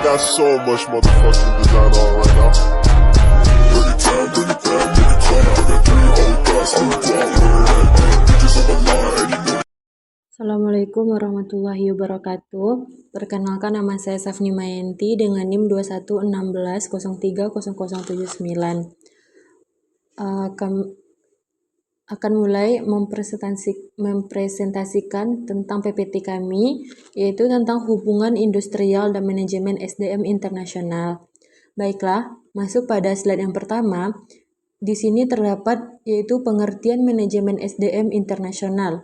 got so much motherfucking design on right now. Bring it down, bring it down, bring it down. I got 3 old guys on the block, bitches on the line, and you know. Assalamualaikum warahmatullahi wabarakatuh. Perkenalkan, nama saya Safni Mayanti dengan NIM 2116030079. Akan mulai mempresentasikan tentang PPT kami, yaitu tentang hubungan industrial dan manajemen SDM internasional. Baiklah, masuk pada slide yang pertama. Di sini terdapat yaitu pengertian manajemen SDM internasional.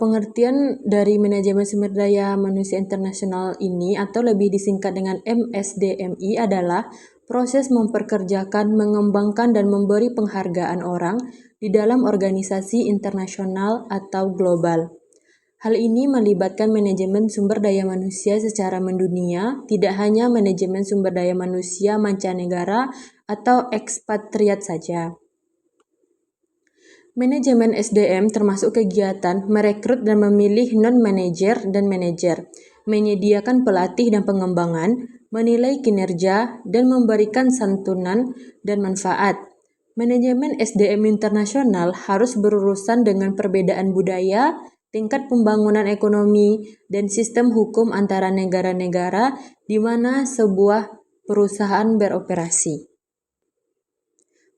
Pengertian dari manajemen sumber daya manusia internasional ini, atau lebih disingkat dengan MSDMI, adalah proses memperkerjakan, mengembangkan, dan memberi penghargaan orang di dalam organisasi internasional atau global. Hal ini melibatkan manajemen sumber daya manusia secara mendunia, tidak hanya manajemen sumber daya manusia mancanegara atau ekspatriat saja. Manajemen SDM termasuk kegiatan merekrut dan memilih non-manajer dan manajer, menyediakan pelatih dan pengembangan, menilai kinerja, dan memberikan santunan dan manfaat. Manajemen SDM internasional harus berurusan dengan perbedaan budaya, tingkat pembangunan ekonomi, dan sistem hukum antara negara-negara di mana sebuah perusahaan beroperasi.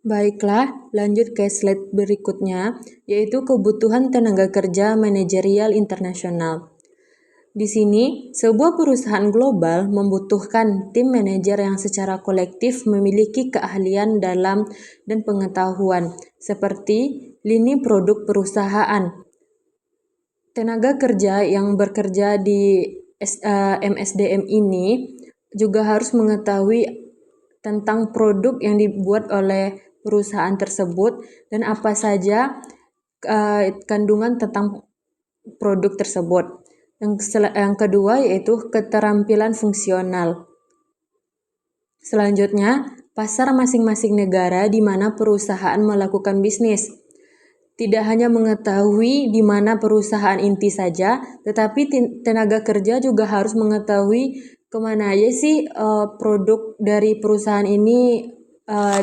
Baiklah, lanjut ke slide berikutnya, yaitu kebutuhan tenaga kerja manajerial internasional. Di sini, sebuah perusahaan global membutuhkan tim manajer yang secara kolektif memiliki keahlian dalam dan pengetahuan, seperti lini produk perusahaan. Tenaga kerja yang bekerja di MSDM ini juga harus mengetahui tentang produk yang dibuat oleh perusahaan tersebut dan apa saja kandungan tentang produk tersebut. Yang kedua yaitu keterampilan fungsional. Selanjutnya, pasar masing-masing negara di mana perusahaan melakukan bisnis. Tidak hanya mengetahui di mana perusahaan inti saja, tetapi tenaga kerja juga harus mengetahui kemana aja sih produk dari perusahaan ini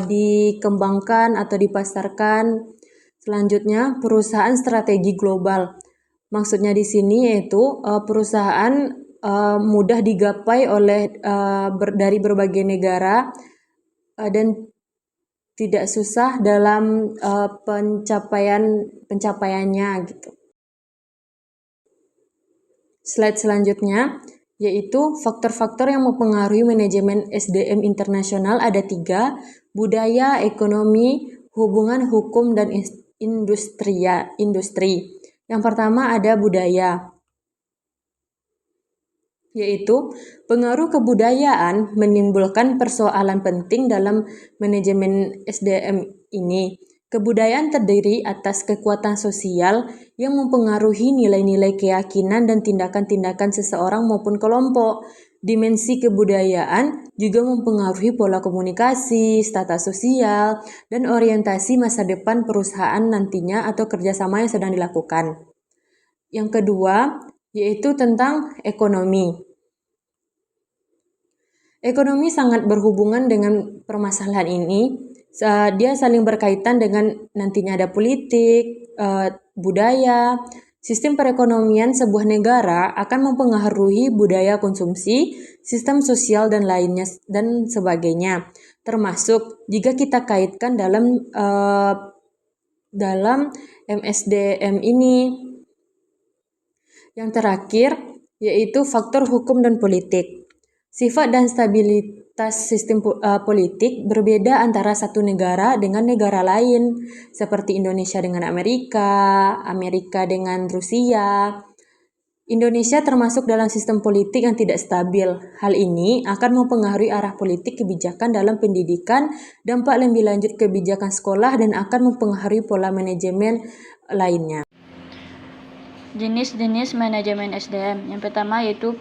dikembangkan atau dipasarkan. Selanjutnya, perusahaan strategi global. Maksudnya di sini yaitu perusahaan mudah digapai oleh dari berbagai negara dan tidak susah dalam pencapaiannya gitu. Slide selanjutnya yaitu faktor-faktor yang mempengaruhi manajemen SDM internasional ada 3: budaya, ekonomi, hubungan hukum, dan industri. Yang pertama ada budaya, yaitu pengaruh kebudayaan menimbulkan persoalan penting dalam manajemen SDM ini. Kebudayaan terdiri atas kekuatan sosial yang mempengaruhi nilai-nilai keyakinan dan tindakan-tindakan seseorang maupun kelompok. Dimensi kebudayaan juga mempengaruhi pola komunikasi, status sosial, dan orientasi masa depan perusahaan nantinya atau kerjasama yang sedang dilakukan. Yang kedua, yaitu tentang ekonomi. Ekonomi sangat berhubungan dengan permasalahan ini. Dia saling berkaitan dengan nantinya ada politik, budaya. Sistem perekonomian sebuah negara akan mempengaruhi budaya konsumsi, sistem sosial dan lainnya dan sebagainya. Termasuk jika kita kaitkan dalam MSDM ini. Yang terakhir yaitu faktor hukum dan politik. Sifat dan stabilitas sistem politik berbeda antara satu negara dengan negara lain, seperti Indonesia dengan Amerika dengan Rusia. Indonesia termasuk dalam sistem politik yang tidak stabil. Hal ini akan mempengaruhi arah politik kebijakan dalam pendidikan, dampak lebih lanjut kebijakan sekolah, dan akan mempengaruhi pola manajemen lainnya. Jenis-jenis manajemen SDM. Yang pertama yaitu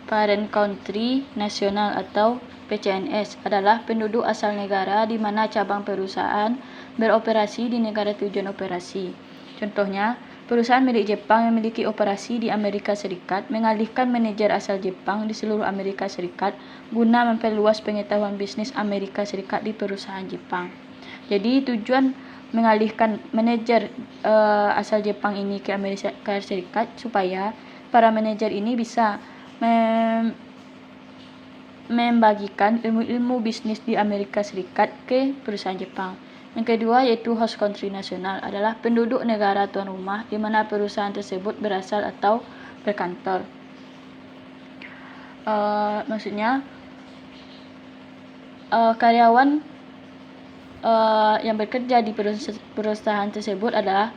Parent Country Nasional atau PCNS adalah penduduk asal negara di mana cabang perusahaan beroperasi di negara tujuan operasi. Contohnya, Perusahaan milik Jepang yang memiliki operasi di Amerika Serikat mengalihkan manajer asal Jepang di seluruh Amerika Serikat guna memperluas pengetahuan bisnis Amerika Serikat di perusahaan Jepang. Jadi tujuan mengalihkan manajer asal Jepang ini ke Amerika Serikat supaya para manajer ini bisa membagikan ilmu-ilmu bisnis di Amerika Serikat ke perusahaan Jepang. Yang kedua yaitu host country nasional adalah penduduk negara tuan rumah di mana perusahaan tersebut berasal atau berkantor. Maksudnya karyawan yang bekerja di perusahaan tersebut adalah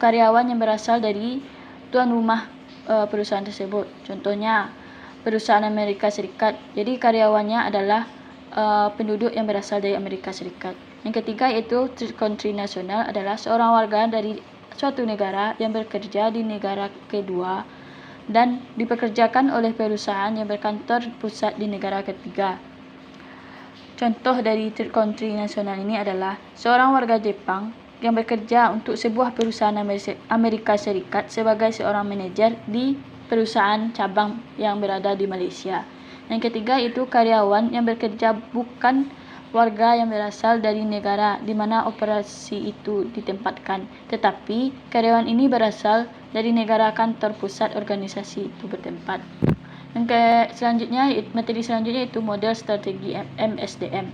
karyawan yang berasal dari tuan rumah perusahaan tersebut. Contohnya perusahaan Amerika Serikat. Jadi karyawannya adalah penduduk yang berasal dari Amerika Serikat. Yang ketiga yaitu third country nasional adalah seorang warga dari suatu negara yang bekerja di negara kedua dan dipekerjakan oleh perusahaan yang berkantor pusat di negara ketiga. Contoh dari third country nasional ini adalah seorang warga Jepang yang bekerja untuk sebuah perusahaan Amerika Serikat sebagai seorang manajer di perusahaan cabang yang berada di Malaysia. Yang ketiga itu karyawan yang bekerja bukan warga yang berasal dari negara di mana operasi itu ditempatkan, tetapi karyawan ini berasal dari negara kantor pusat organisasi itu bertempat. Materi selanjutnya itu model strategi MSDM.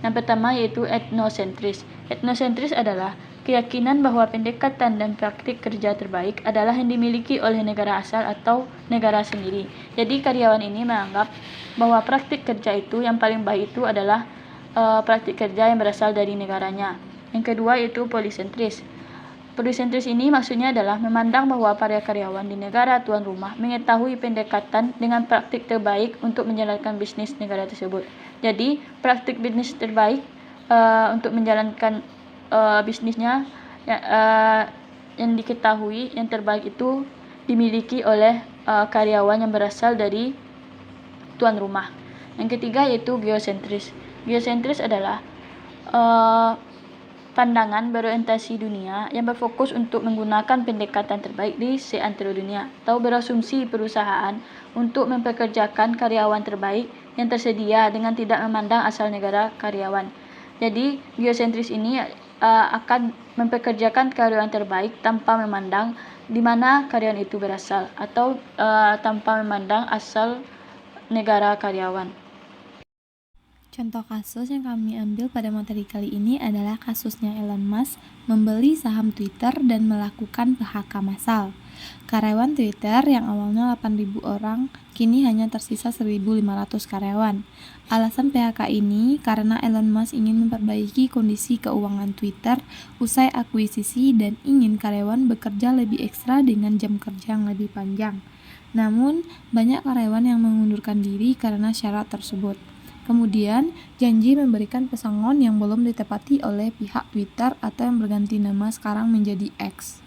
Yang pertama yaitu etnosentris. Etnosentris adalah keyakinan bahwa pendekatan dan praktik kerja terbaik adalah yang dimiliki oleh negara asal atau negara sendiri. Jadi karyawan ini menganggap bahwa praktik kerja itu yang paling baik itu adalah praktik kerja yang berasal dari negaranya. Yang kedua yaitu polisentris. Polisentris ini maksudnya adalah memandang bahwa para karyawan di negara tuan rumah mengetahui pendekatan dengan praktik terbaik untuk menjalankan bisnis negara tersebut. Jadi praktik bisnis terbaik untuk menjalankan bisnisnya yang diketahui yang terbaik itu dimiliki oleh karyawan yang berasal dari tuan rumah. Yang ketiga yaitu geosentris. Geosentris adalah pandangan berorientasi dunia yang berfokus untuk menggunakan pendekatan terbaik di seantero dunia atau berasumsi perusahaan untuk mempekerjakan karyawan terbaik yang tersedia dengan tidak memandang asal negara karyawan. Jadi geosentris ini akan mempekerjakan karyawan terbaik tanpa memandang di mana karyawan itu berasal atau tanpa memandang asal negara karyawan. Contoh kasus yang kami ambil pada materi kali ini adalah kasusnya Elon Musk membeli saham Twitter dan melakukan PHK massal. Karyawan Twitter yang awalnya 8.000 orang, kini hanya tersisa 1.500 karyawan. Alasan PHK ini karena Elon Musk ingin memperbaiki kondisi keuangan Twitter usai akuisisi dan ingin karyawan bekerja lebih ekstra dengan jam kerja yang lebih panjang. Namun, banyak karyawan yang mengundurkan diri karena syarat tersebut. Kemudian, janji memberikan pesangon yang belum ditepati oleh pihak Twitter atau yang berganti nama sekarang menjadi X.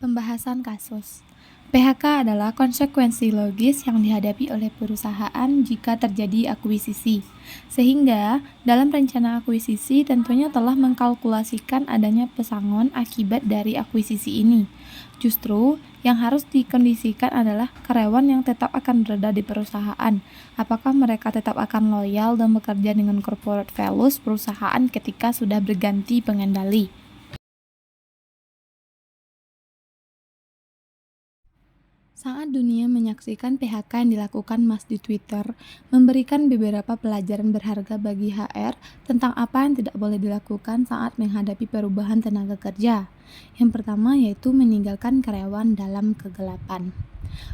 Pembahasan kasus. PHK adalah konsekuensi logis yang dihadapi oleh perusahaan jika terjadi akuisisi. Sehingga, dalam rencana akuisisi tentunya telah mengkalkulasikan adanya pesangon akibat dari akuisisi ini. Justru, yang harus dikondisikan adalah karyawan yang tetap akan berada di perusahaan. Apakah mereka tetap akan loyal dan bekerja dengan corporate values perusahaan ketika sudah berganti pengendali. Saat dunia menyaksikan PHK yang dilakukan Musk di Twitter, memberikan beberapa pelajaran berharga bagi HR tentang apa yang tidak boleh dilakukan saat menghadapi perubahan tenaga kerja. Yang pertama yaitu meninggalkan karyawan dalam kegelapan.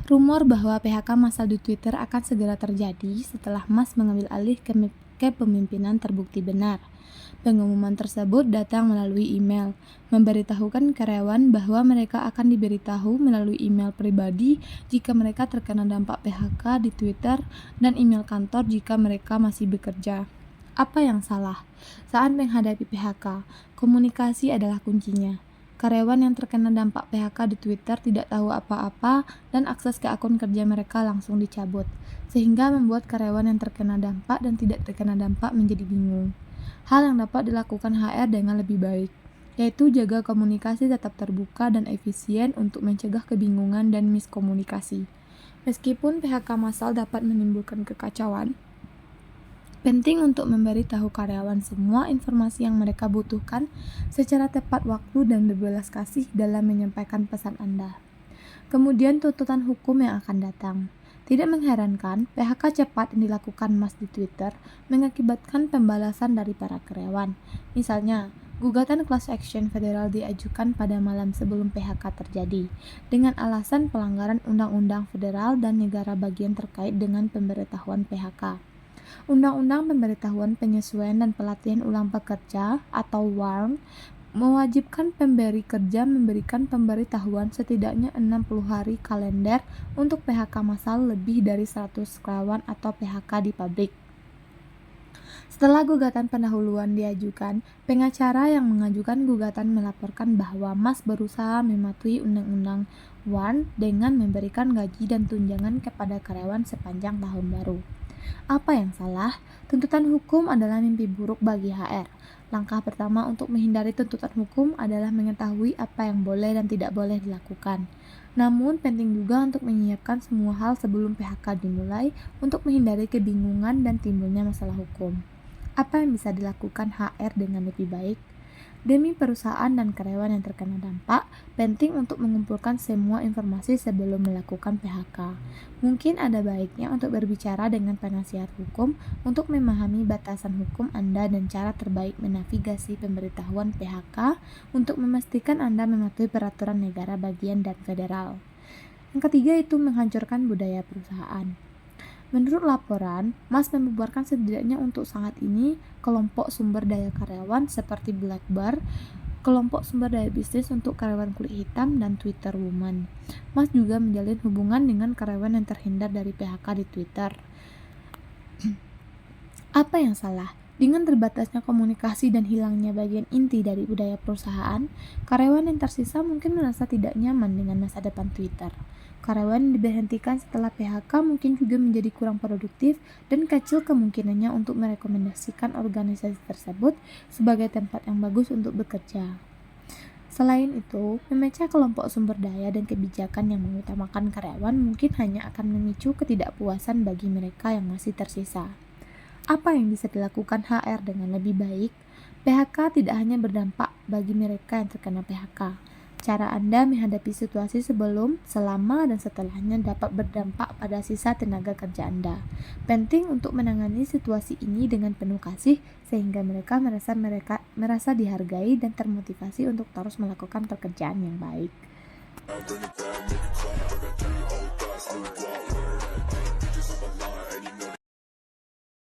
Rumor bahwa PHK massal di Twitter akan segera terjadi setelah Musk mengambil alih kepemimpinan terbukti benar. Pengumuman tersebut datang melalui email, memberitahukan karyawan bahwa mereka akan diberitahu melalui email pribadi jika mereka terkena dampak PHK di Twitter dan email kantor jika mereka masih bekerja. Apa yang salah? Saat menghadapi PHK, komunikasi adalah kuncinya. Karyawan yang terkena dampak PHK di Twitter tidak tahu apa-apa dan akses ke akun kerja mereka langsung dicabut, sehingga membuat karyawan yang terkena dampak dan tidak terkena dampak menjadi bingung. Hal yang dapat dilakukan HR dengan lebih baik. yaitu jaga komunikasi tetap terbuka dan efisien untuk mencegah kebingungan dan miskomunikasi. Meskipun PHK massal dapat menimbulkan kekacauan, penting untuk memberitahu karyawan semua informasi yang mereka butuhkan secara tepat waktu dan berbelas kasih dalam menyampaikan pesan Anda. Kemudian tuntutan hukum yang akan datang. Tidak mengherankan, PHK cepat yang dilakukan Mas di Twitter mengakibatkan pembalasan dari para karyawan. Misalnya, gugatan class action federal diajukan pada malam sebelum PHK terjadi, dengan alasan pelanggaran undang-undang federal dan negara bagian terkait dengan pemberitahuan PHK. Undang-undang Pemberitahuan Penyesuaian dan Pelatihan Ulang Pekerja atau WARN mewajibkan pemberi kerja memberikan pemberitahuan setidaknya 60 hari kalender untuk PHK massal lebih dari 100 karyawan atau PHK di pabrik. Setelah gugatan pendahuluan diajukan, pengacara yang mengajukan gugatan melaporkan bahwa Mas berusaha mematuhi undang-undang WARN dengan memberikan gaji dan tunjangan kepada karyawan sepanjang tahun baru. Apa yang salah? Tuntutan hukum adalah mimpi buruk bagi HR. Langkah pertama untuk menghindari tuntutan hukum adalah mengetahui apa yang boleh dan tidak boleh dilakukan. Namun, penting juga untuk menyiapkan semua hal sebelum PHK dimulai untuk menghindari kebingungan dan timbulnya masalah hukum. Apa yang bisa dilakukan HR dengan lebih baik? Demi perusahaan dan karyawan yang terkena dampak, penting untuk mengumpulkan semua informasi sebelum melakukan PHK. Mungkin ada baiknya untuk berbicara dengan penasihat hukum untuk memahami batasan hukum Anda dan cara terbaik menavigasi pemberitahuan PHK untuk memastikan Anda mematuhi peraturan negara bagian dan federal. Yang ketiga itu menghancurkan budaya perusahaan. Menurut laporan, Mas membubarkan setidaknya untuk saat ini kelompok sumber daya karyawan seperti Blackbar, kelompok sumber daya bisnis untuk karyawan kulit hitam, dan Twitter Woman. Mas juga menjalin hubungan dengan karyawan yang terhindar dari PHK di Twitter. Apa yang salah? Dengan terbatasnya komunikasi dan hilangnya bagian inti dari budaya perusahaan, karyawan yang tersisa mungkin merasa tidak nyaman dengan masa depan Twitter. Karyawan yang diberhentikan setelah PHK mungkin juga menjadi kurang produktif dan kecil kemungkinannya untuk merekomendasikan organisasi tersebut sebagai tempat yang bagus untuk bekerja. Selain itu, memecah kelompok sumber daya dan kebijakan yang mengutamakan karyawan mungkin hanya akan memicu ketidakpuasan bagi mereka yang masih tersisa. Apa yang bisa dilakukan HR dengan lebih baik? PHK tidak hanya berdampak bagi mereka yang terkena PHK. Cara Anda menghadapi situasi sebelum, selama, dan setelahnya dapat berdampak pada sisa tenaga kerja Anda. Penting untuk menangani situasi ini dengan penuh kasih sehingga mereka merasa dihargai dan termotivasi untuk terus melakukan pekerjaan yang baik. Bring it down,